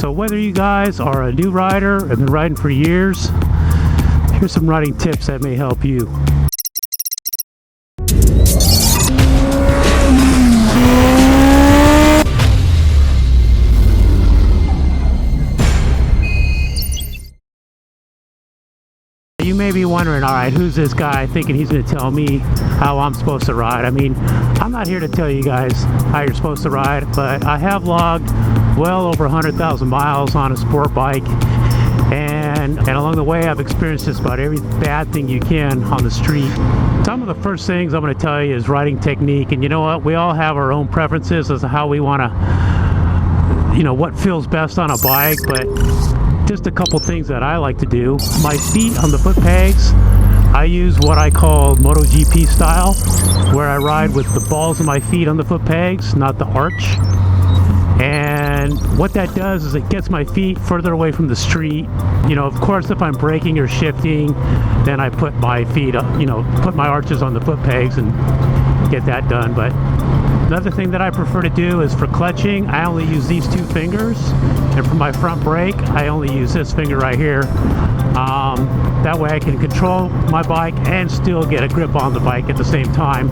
So whether you guys are a new rider, have been riding for years, here's some riding tips that may help you. You may be wondering, all right, who's this guy thinking he's going to tell me how I'm supposed to ride? I mean, I'm not here to tell you guys how you're supposed to ride, but I have logged well over 100,000 miles on a sport bike, and along the way I've experienced just about every bad thing you can on the street. Some of the first things I'm going to tell you is riding technique, and you know what? We all have our own preferences as to how we want to, you know, what feels best on a bike, but just a couple things that I like to do. My feet on the foot pegs, I use what I call MotoGP style, where I ride with the balls of my feet on the foot pegs, not the arch. And what that does is it gets my feet further away from the street. You know, of course, if I'm braking or shifting, then I put my feet up, you know, put my arches on the foot pegs and get that done. But another thing that I prefer to do is for clutching, I only use these two fingers. And for my front brake, I only use this finger right here. That way I can control my bike and still get a grip on the bike at the same time.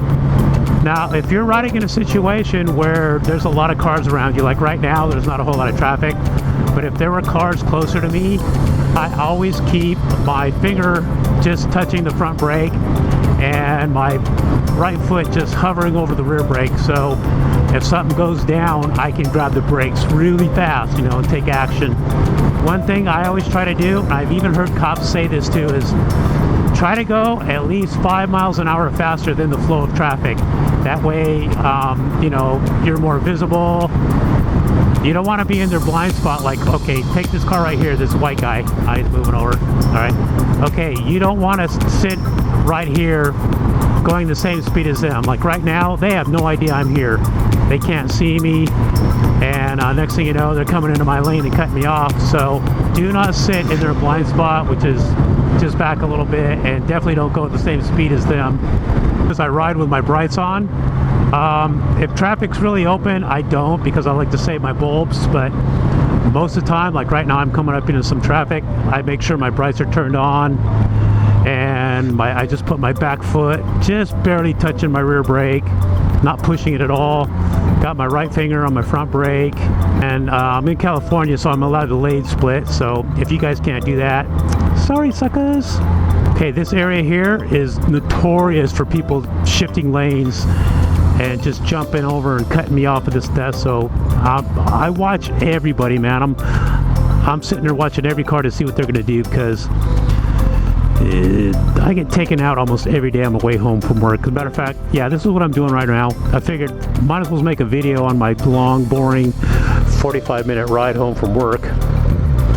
Now, if you're riding in a situation where there's a lot of cars around you, like right now, there's not a whole lot of traffic, but if there were cars closer to me, I always keep my finger just touching the front brake and my right foot just hovering over the rear brake. So if something goes down, I can grab the brakes really fast, you know, and take action. One thing I always try to do, and I've even heard cops say this too, is try to go at least 5 miles an hour faster than the flow of traffic. That way, you know, you're more visible. You don't want to be in their blind spot, like, okay, take this car right here, this white guy. He's moving over. All right. Okay, you don't want to sit right here going the same speed as them. Like right now, they have no idea I'm here. They can't see me. And next thing you know, they're coming into my lane and cutting me off. So do not sit in their blind spot, which is just back a little bit, and definitely don't go at the same speed as them. As I ride with my brights on, if traffic's really open, I don't, because I like to save my bulbs. But most of the time, like right now, I'm coming up into some traffic, I make sure my brights are turned on, and I just put my back foot just barely touching my rear brake, not pushing it at all. Got my right finger on my front brake, and I'm in California, so I'm allowed to lane split. So if you guys can't do that, sorry suckers. Okay, this area here is notorious for people shifting lanes and just jumping over and cutting me off of this desk. So I watch everybody, man. I'm sitting there watching every car to see what they're gonna do, because I get taken out almost every day on my way home from work. As a matter of fact, yeah, this is what I'm doing right now. I figured might as well make a video on my long, boring 45-minute ride home from work.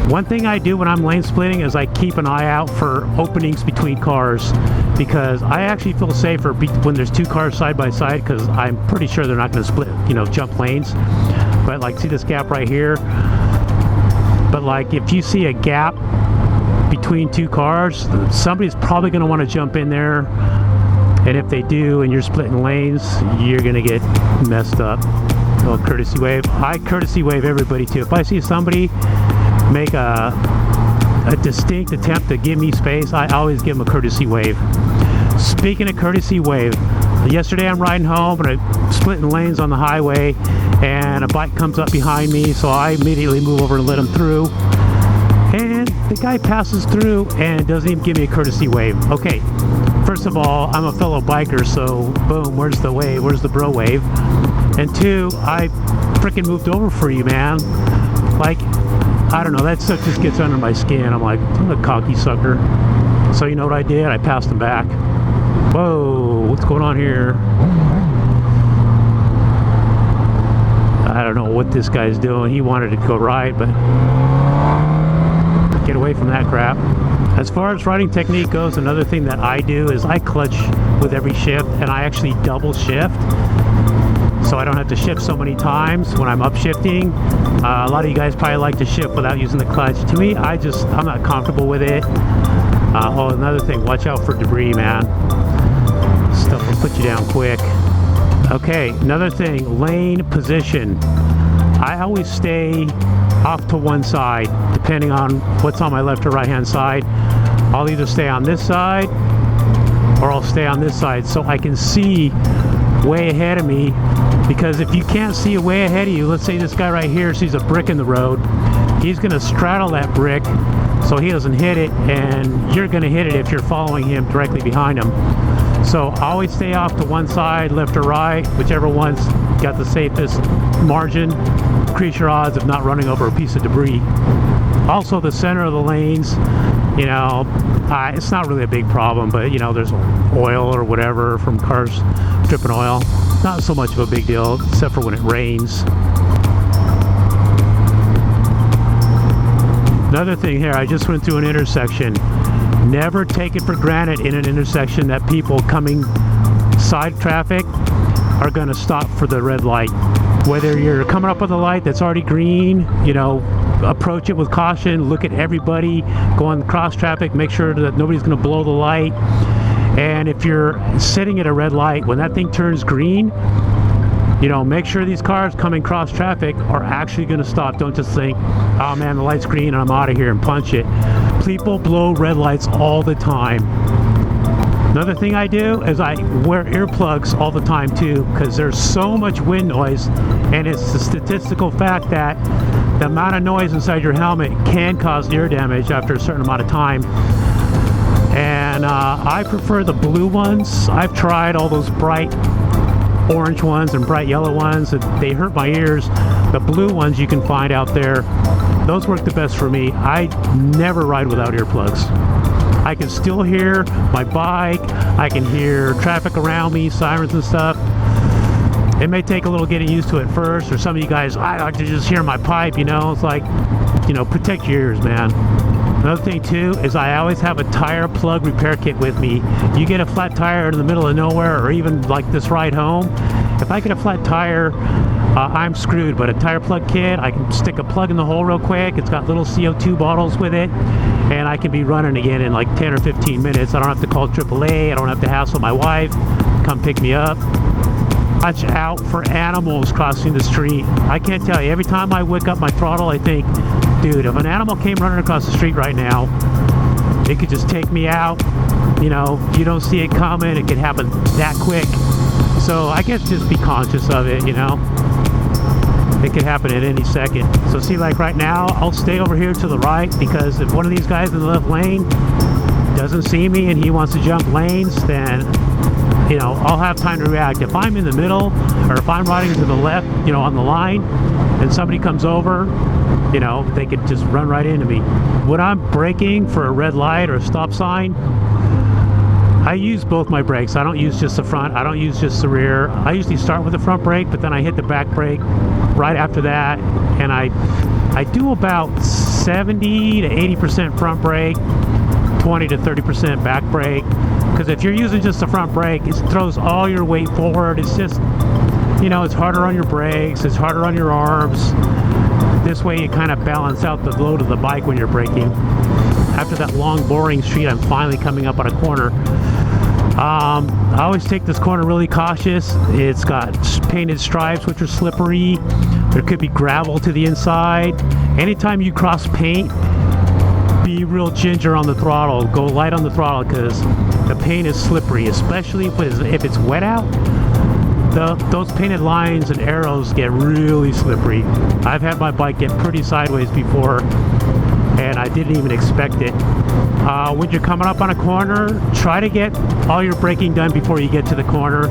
One thing I do when I'm lane splitting is I keep an eye out for openings between cars, because I actually feel safer when there's two cars side by side, because I'm pretty sure they're not going to split, you know, jump lanes. But like, see this gap right here? But like, if you see a gap between two cars, somebody's probably going to want to jump in there, and if they do and you're splitting lanes, you're going to get messed up. Oh, courtesy wave. I courtesy wave everybody too. If I see somebody make a distinct attempt to give me space, I always give them a courtesy wave. Speaking of courtesy wave, yesterday I'm riding home and I'm splitting lanes on the highway, and a bike comes up behind me, so I immediately move over and let him through. And the guy passes through and doesn't even give me a courtesy wave. Okay, first of all, I'm a fellow biker, so boom, where's the wave? Where's the bro wave? And two, I freaking moved over for you, man. Like, I don't know, that stuff just gets under my skin. I'm like, I'm a cocky sucker. So you know what I did? I passed him back. Whoa, what's going on here? I don't know what this guy's doing. He wanted to go right, but get away from that crap. As far as riding technique goes, another thing that I do is I clutch with every shift, and I actually double shift, so I don't have to shift so many times when I'm upshifting. A lot of you guys probably like to shift without using the clutch. To me, I'm not comfortable with it. Oh, another thing, watch out for debris, man. Stuff will put you down quick. Okay, another thing, lane position. I always stay off to one side, depending on what's on my left or right hand side. I'll either stay on this side or I'll stay on this side so I can see way ahead of me, because if you can't see way ahead of you, let's say this guy right here sees a brick in the road, he's going to straddle that brick so he doesn't hit it, and you're going to hit it if you're following him directly behind him. So always stay off to one side, left or right, whichever one's got the safest margin. Increase your odds of not running over a piece of debris. Also, the center of the lanes, you know, it's not really a big problem, but you know, there's oil or whatever from cars dripping oil. Not so much of a big deal, except for when it rains. Another thing here, I just went through an intersection. Never take it for granted in an intersection that people coming side traffic are going to stop for the red light. Whether you're coming up with a light that's already green, you know, approach it with caution, look at everybody going cross traffic, make sure that nobody's going to blow the light. And if you're sitting at a red light, when that thing turns green, you know, make sure these cars coming cross traffic are actually going to stop. Don't just think, oh man, the light's green and I'm out of here, and punch it. People blow red lights all the time. Another thing I do is I wear earplugs all the time too, because there's so much wind noise, and it's a statistical fact that the amount of noise inside your helmet can cause ear damage after a certain amount of time. And I prefer the blue ones. I've tried all those bright orange ones and bright yellow ones, and they hurt my ears. The blue ones you can find out there, those work the best for me. I never ride without earplugs. I can still hear my bike, I can hear traffic around me, sirens and stuff. It may take a little getting used to it first, or some of you guys, I like to just hear my pipe, you know. It's like, you know, protect your ears, man. Another thing too is I always have a tire plug repair kit with me. You get a flat tire in the middle of nowhere, or even like this ride home, if I get a flat tire, I'm screwed. But a tire plug kit, I can stick a plug in the hole real quick. It's got little CO2 bottles with it, and I can be running again in like 10 or 15 minutes. I don't have to call AAA. I don't have to hassle my wife come pick me up. Watch out for animals crossing the street. I can't tell you, every time I wake up my throttle, I think, dude, if an animal came running across the street right now, it could just take me out. You know, you don't see it coming, it could happen that quick. So I guess just be conscious of it, you know. It could happen at any second. So see, like right now, I'll stay over here to the right, because if one of these guys in the left lane doesn't see me and he wants to jump lanes, then, you know, I'll have time to react. If I'm in the middle, or if I'm riding to the left, you know, on the line, and somebody comes over, you know, they could just run right into me. When I'm braking for a red light or a stop sign, I use both my brakes. I don't use just the front. I don't use just the rear. I usually start with the front brake, but then I hit the back brake right after that. And I do about 70 to 80% front brake, 20 to 30% back brake. Because if you're using just the front brake, it throws all your weight forward. It's just, you know, it's harder on your brakes. It's harder on your arms. This way you kind of balance out the load of the bike when you're braking. After that long, boring street, I'm finally coming up on a corner. I always take this corner really cautious. It's got painted stripes, which are slippery. There could be gravel to the inside. Anytime you cross paint, be real ginger on the throttle. Go light on the throttle, because the paint is slippery, especially if it's wet out. Those painted lines and arrows get really slippery. I've had my bike get pretty sideways before, and I didn't even expect it. When you're coming up on a corner, try to get all your braking done before you get to the corner.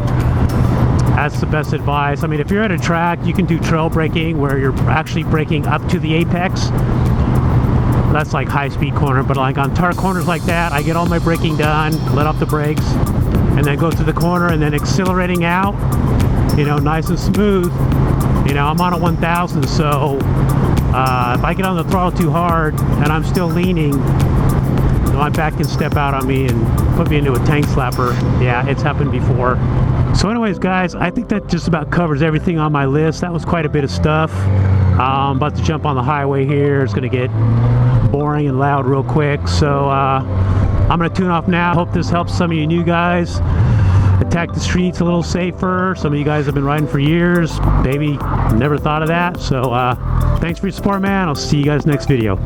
That's the best advice. I mean, if you're at a track, you can do trail braking where you're actually braking up to the apex. That's like high-speed corner, but like on tar corners like that, I get all my braking done, let off the brakes, and then go to the corner, and then accelerating out, you know, nice and smooth. You know, I'm on a 1000, so if I get on the throttle too hard and I'm still leaning, my back can step out on me and put me into a tank slapper. Yeah, it's happened before. So anyways, guys, I think that just about covers everything on my list. That was quite a bit of stuff. I'm about to jump on the highway here. It's going to get boring and loud real quick. So I'm going to tune off now. Hope this helps some of you new guys. attack the streets a little safer. Some of you guys have been riding for years, maybe never thought of that. So thanks for your support, man. I'll see you guys next video.